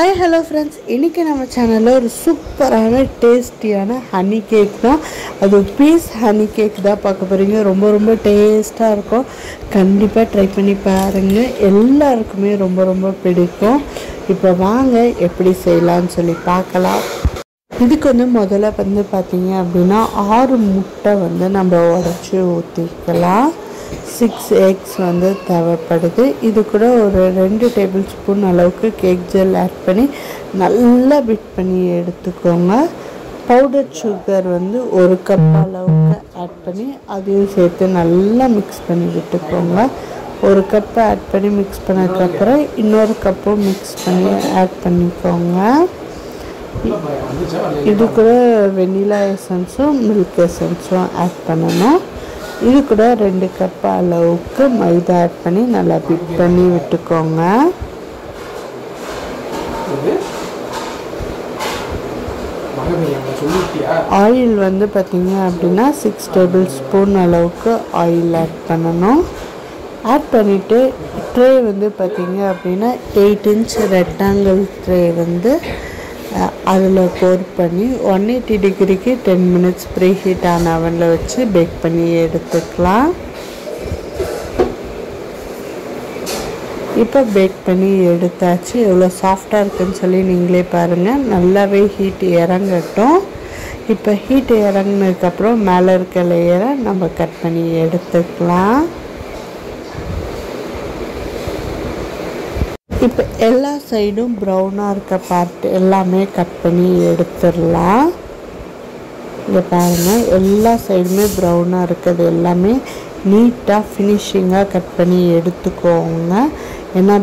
Hi hello friends, இன்றைக்கி நம்ம சேனலில் ஒரு சூப்பரான டேஸ்டியான ஹனி கேக் தான். அது பீஸ் ஹனி கேக் தான் பார்க்க போகிறீங்க. ரொம்ப டேஸ்ட்டாக இருக்கும். கண்டிப்பாக ட்ரை பண்ணி பாருங்கள். எல்லாருக்குமே ரொம்ப பிடிக்கும். இப்போ வாங்க எப்படி செய்யலான்னு சொல்லி பார்க்கலாம். இதுக்கு முதல்ல பார்த்தீங்க அப்படின்னா 6 முட்டை நம்ம உடச்சி ஊற்றிக்கலாம். 6 எக்ஸ் தேவைப்படுது. இது கூட ஒரு 2 டேபிள் ஸ்பூன் அளவுக்கு கேக் ஜெல் ஆட் பண்ணி நல்லா பீட் பண்ணி எடுத்துக்கோங்க. பவுடர் சுகர் 1 கப் அளவுக்கு ஆட் பண்ணி அதையும் சேர்த்து நல்லா மிக்ஸ் பண்ணி விட்டுக்கோங்க. 1 கப் ஆட் பண்ணி மிக்ஸ் பண்ணதுக்கப்புறம் இன்னொரு கப்பும் மிக்ஸ் பண்ணி ஆட் பண்ணிக்கோங்க. இது கூட வெனிலா எசன்ஸும் மில்க் எசன்ஸும் ஆட் பண்ணணும். இது கூட 2 கப் அளவுக்கு மைதா ஆட் பண்ணி நல்லா பீட் பண்ணி விட்டுக்கோங்க. ஆயில் பார்த்தீங்க அப்படின்னா 6 டேபிள் ஸ்பூன் அளவுக்கு ஆயில் ஆட் பண்ணணும். ஆட் பண்ணிவிட்டு ட்ரே பார்த்தீங்க அப்படின்னா 8 இன்ச் ரெக்டாங்கிள் ட்ரே அதில் போர் பண்ணி 180 டிகிரிக்கு 10 மினிட்ஸ் ப்ரீ ஹீட் ஆன அவனில் வச்சு பேக் பண்ணி எடுத்துக்கலாம். இப்போ பேக் பண்ணி எடுத்தாச்சு. எவ்வளோ சாஃப்டாக இருக்குன்னு சொல்லி நீங்களே பாருங்கள். நல்லாவே ஹீட் இறங்கட்டும். இப்போ ஹீட் இறங்கினதுக்கப்புறம் மேலே இருக்க லேயரை நம்ம கட் பண்ணி எடுத்துக்கலாம். இப்போ எல்லா சைடும் ப்ரௌனாக இருக்க பார்ட் எல்லாமே கட் பண்ணி எடுத்துடலாம். இங்கே பாருங்கள், எல்லா சைடுமே ப்ரௌனாக இருக்கிறது எல்லாமே நீட்டாக ஃபினிஷிங்காக கட் பண்ணி எடுத்துக்கோங்க. ஏன்னா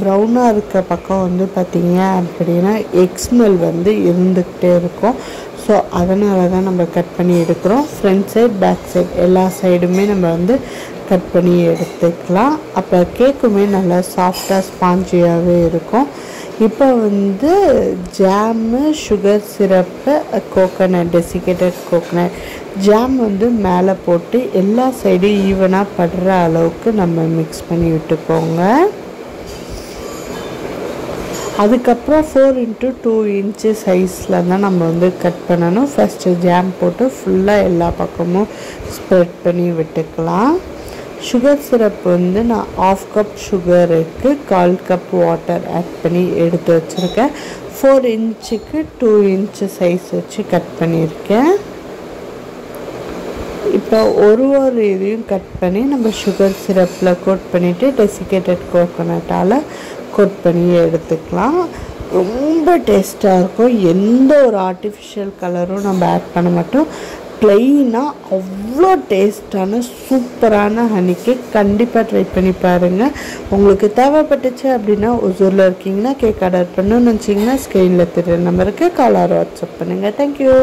ப்ரௌனாக இருக்க பக்கம் பார்த்திங்க அப்படின்னா எக் ஸ்மெல் இருந்துக்கிட்டே இருக்கும். ஸோ அதனால தான் நம்ம கட் பண்ணி எடுக்கிறோம். ஃப்ரண்ட் சைட் பேக் சைட் எல்லா சைடுமே நம்ம கட் பண்ணி எடுத்துக்கலாம். அப்போ கேக்குமே நல்லா சாஃப்டாக ஸ்பாஞ்சியாகவே இருக்கும். இப்போ jam, sugar syrup, coconut, desiccated coconut jam மேலே போட்டு எல்லா சைடும் ஈவனாக படுற அளவுக்கு நம்ம மிக்ஸ் பண்ணி விட்டுக்கோங்க. அதுக்கப்புறம் 4x2 இன்ச்சு சைஸில் தான் நம்ம கட் பண்ணணும். ஃபஸ்ட்டு ஜாம் போட்டு ஃபுல்லாக எல்லா பக்கமும் ஸ்ப்ரெட் பண்ணி விட்டுக்கலாம். சுகர் சிரப் நான் 1/2 கப் சுகருக்கு 1/4 கப் வாட்டர் ஆட் பண்ணி எடுத்து வச்சுருக்கேன். 4 இன்ச்சுக்கு 2 இன்ச்சு சைஸ் வச்சு கட் பண்ணியிருக்கேன். இப்போ ஒரு இதையும் கட் பண்ணி நம்ம சுகர் சிரப்பில் கோட் பண்ணிவிட்டு டெசிகேட்டட் கோகோனட்டால் கோட் பண்ணி எடுத்துக்கலாம். ரொம்ப டேஸ்ட்டாக இருக்கும். எந்த ஒரு ஆர்டிஃபிஷியல் கலரும் நம்ம ஆட் பண்ண மாட்டோம். ப்ளெயினாக அவ்வளோ டேஸ்டான சூப்பரான ஹனி கேக் கண்டிப்பாக ட்ரை பண்ணி பாருங்கள். உங்களுக்கு தேவைப்பட்டுச்சு அப்படின்னா ஒசூரில் இருக்கீங்கன்னா கேக் ஆர்டர் பண்ணணும்னு நினச்சிங்கன்னா ஸ்க்ரீனில் தெரியுற நம்பருக்கு கால் ஆர் வாட்ஸ்அப் பண்ணுங்கள். தேங்க்யூ.